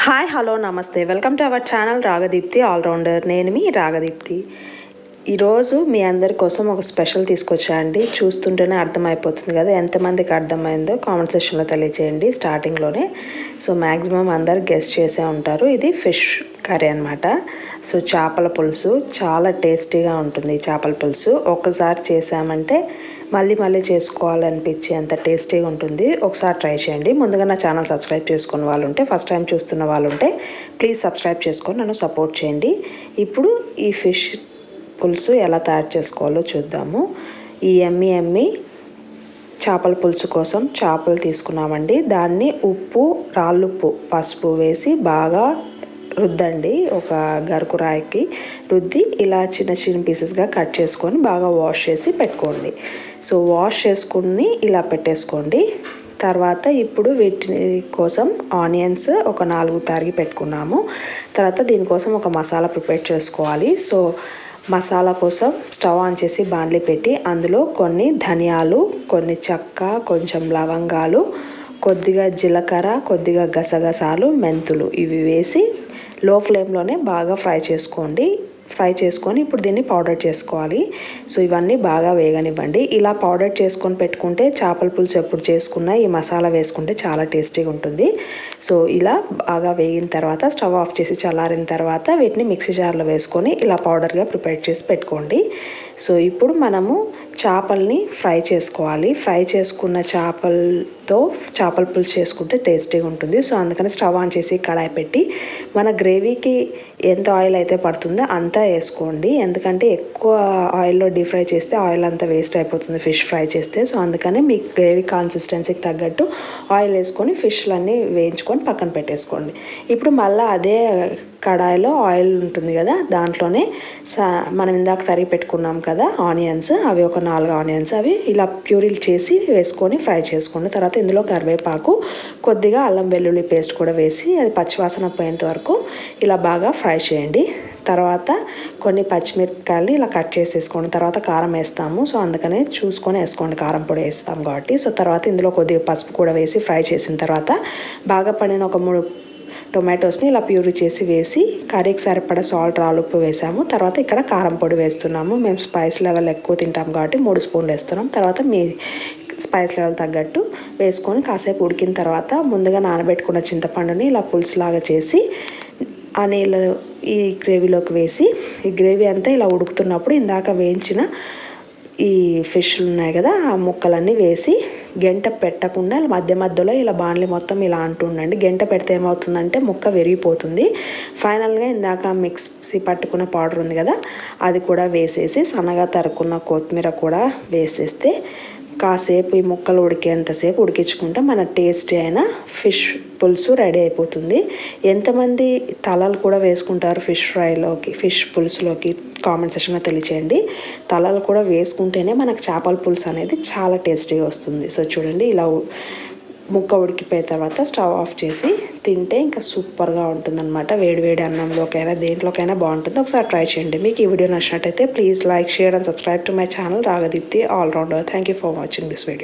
Hi hello నమస్తే welcome to our channel Ragadeepthi allrounder. నేను మీ రాగదీప్తి. ఈరోజు మీ అందరి కోసం ఒక స్పెషల్ తీసుకొచ్చా అండి. చూస్తుంటేనే అర్థమైపోతుంది కదా, ఎంతమందికి అర్థమైందో కామెంట్ సెక్షన్లో తెలియచేయండి. స్టార్టింగ్లోనే మ్యాక్సిమం అందరు గెస్ట్ చేసే ఉంటారు. ఇది ఫిష్ కర్రీ అనమాట. చేపల పులుసు చాలా టేస్టీగా ఉంటుంది. చేపల పులుసు ఒక్కసారి చేసామంటే మళ్ళీ మళ్ళీ చేసుకోవాలనిపించి అంత టేస్టీగా ఉంటుంది. ఒకసారి ట్రై చేయండి. ముందుగా నా ఛానల్ సబ్స్క్రైబ్ చేసుకున్న వాళ్ళు ఉంటే, ఫస్ట్ టైం చూస్తున్న వాళ్ళు ఉంటే ప్లీజ్ సబ్స్క్రైబ్ చేసుకొని నన్ను సపోర్ట్ చేయండి. ఇప్పుడు ఈ ఫిష్ పులుసు ఎలా తయారు చేసుకోవాలో చూద్దాము. ఈ ఎమ్మి చేపల పులుసు కోసం చేపలు తీసుకున్నామండి. దాన్ని ఉప్పు, రాళ్ళుప్పు, పసుపు వేసి బాగా రుద్దండి. ఒక గరుకు రాయికి రుద్ది ఇలా చిన్న చిన్న పీసెస్గా కట్ చేసుకొని బాగా వాష్ చేసి పెట్టుకోండి. వాష్ చేసుకుని ఇలా పెట్టేసుకోండి. తర్వాత ఇప్పుడు వీటి కోసం ఆనియన్స్ ఒక 4 తరిగి పెట్టుకున్నాము. తర్వాత దీనికోసం ఒక మసాలా ప్రిపేర్ చేసుకోవాలి. మసాలా కోసం స్టవ్ ఆన్ చేసి బాండ్లీ పెట్టి అందులో కొన్ని ధనియాలు, కొన్ని చెక్క, కొంచెం లవంగాలు, కొద్దిగా జీలకర్ర, కొద్దిగా గసగసాలు, మెంతులు ఇవి వేసి లో ఫ్లేమ్లోనే బాగా ఫ్రై చేసుకొని ఇప్పుడు దీన్ని పౌడర్ చేసుకోవాలి. ఇవన్నీ బాగా వేగనివ్వండి. ఇలా పౌడర్ చేసుకొని పెట్టుకుంటే చేపల పులుసు ఎప్పుడు చేసుకున్నా ఈ మసాలా వేసుకుంటే చాలా టేస్టీగా ఉంటుంది. ఇలా బాగా వేగిన తర్వాత స్టవ్ ఆఫ్ చేసి చల్లారిన తర్వాత వీటిని మిక్సీ జార్లో వేసుకొని ఇలా పౌడర్గా ప్రిపేర్ చేసి పెట్టుకోండి. ఇప్పుడు మనము చేపల్ని ఫ్రై చేసుకోవాలి. ఫ్రై చేసుకున్న చేపలతో చేపల పులుసు చేసుకుంటే టేస్టీగా ఉంటుంది. అందుకని స్టవ్ ఆన్ చేసి కడాయి పెట్టి మన గ్రేవీకి ఎంత ఆయిల్ అయితే పడుతుందో అంతా వేసుకోండి. ఎందుకంటే ఎక్కువ ఆయిల్లో డీప్ ఫ్రై చేస్తే ఆయిల్ అంతా వేస్ట్ అయిపోతుంది ఫిష్ ఫ్రై చేస్తే. అందుకని మీ గ్రేవీ కన్సిస్టెన్సీకి తగ్గట్టు ఆయిల్ వేసుకొని ఫిష్లన్నీ వేయించుకొని పక్కన పెట్టేసుకోండి. ఇప్పుడు మళ్ళీ అదే కడాయిలో ఆయిల్ ఉంటుంది కదా, దాంట్లోనే మనం ఇందాక తరిగి పెట్టుకున్నాం కదా ఆనియన్స్, అవి ఒక 4 ఆనియన్స్ అవి ఇలా ప్యూరీలు చేసి వేసుకొని ఫ్రై చేసుకోండి. తర్వాత ఇందులో కరివేపాకు, కొద్దిగా అల్లం వెల్లుల్లి పేస్ట్ కూడా వేసి అది పచ్చివాసన పోయేంత వరకు ఇలా బాగా ఫ్రై చేయండి. తర్వాత కొన్ని పచ్చిమిరపకాయలని ఇలా కట్ చేసేసుకోండి. తర్వాత కారం వేస్తాము. అందుకనే చూసుకొని వేసుకోండి, కారం పొడి వేస్తాం కాబట్టి. తర్వాత ఇందులో కొద్దిగా పసుపు కూడా వేసి ఫ్రై చేసిన తర్వాత బాగా పండిన ఒక 3 టొమాటోస్ని ఇలా ప్యూరీ చేసి వేసి కర్రీకి సరిపడా సాల్ట్, రాళ్ళుప్పు వేసాము. తర్వాత ఇక్కడ కారం పొడి వేస్తున్నాము. మేము స్పైస్ లెవెల్ ఎక్కువ తింటాం కాబట్టి 3 స్పూన్లు వేస్తున్నాం. తర్వాత మీ స్పైస్ లెవెల్ తగ్గట్టు వేసుకొని కాసేపు ఉడికిన తర్వాత ముందుగా నానబెట్టుకున్న చింతపండుని ఇలా పులుసులాగా చేసి ఆ నీళ్ళు ఈ గ్రేవీలోకి వేసి ఈ గ్రేవీ అంతా ఇలా ఉడుకుతున్నప్పుడు ఇందాక వేయించిన ఈ ఫిష్లు ఉన్నాయి కదా, ఆ ముక్కలన్నీ వేసి గెంట పెట్టకుండా మధ్యలో ఇలా బాండ్లీ మొత్తం ఇలా అంటుండండి. గెంట పెడితే ఏమవుతుందంటే ముక్క విరిగిపోతుంది. ఫైనల్గా ఇందాక మిక్సీ పట్టుకున్న పౌడర్ ఉంది కదా, అది కూడా వేసేసి సన్నగా తరుక్కున్న కొత్తిమీర కూడా వేసేస్తే కాసేపు ఈ ముక్కలు ఉడికేంతసేపు ఉడికించుకుంటే మన టేస్టీ అయిన ఫిష్ పులుసు రెడీ అయిపోతుంది. ఎంతమంది తలలు కూడా వేసుకుంటారు ఫిష్ ఫ్రైలోకి, ఫిష్ పులుసులోకి కామెంట్ సెక్షన్లో తెలియచేయండి. తలలు కూడా వేసుకుంటేనే మనకు చేపల పులుసు అనేది చాలా టేస్టీగా వస్తుంది. చూడండి, ఇలా ముక్క ఉడికిపోయిన తర్వాత స్టవ్ ఆఫ్ చేసి తింటే ఇంకా సూపర్గా ఉంటుందన్నమాట. వేడివేడి అన్నంలోకైనా దేంట్లోకైనా బాగుంటుంది. ఒకసారి ట్రై చేయండి. మీకు ఈ వీడియో నచ్చినట్టయితే please like, share and subscribe to my channel Ragadeepthi allrounder. Thank you for watching this video.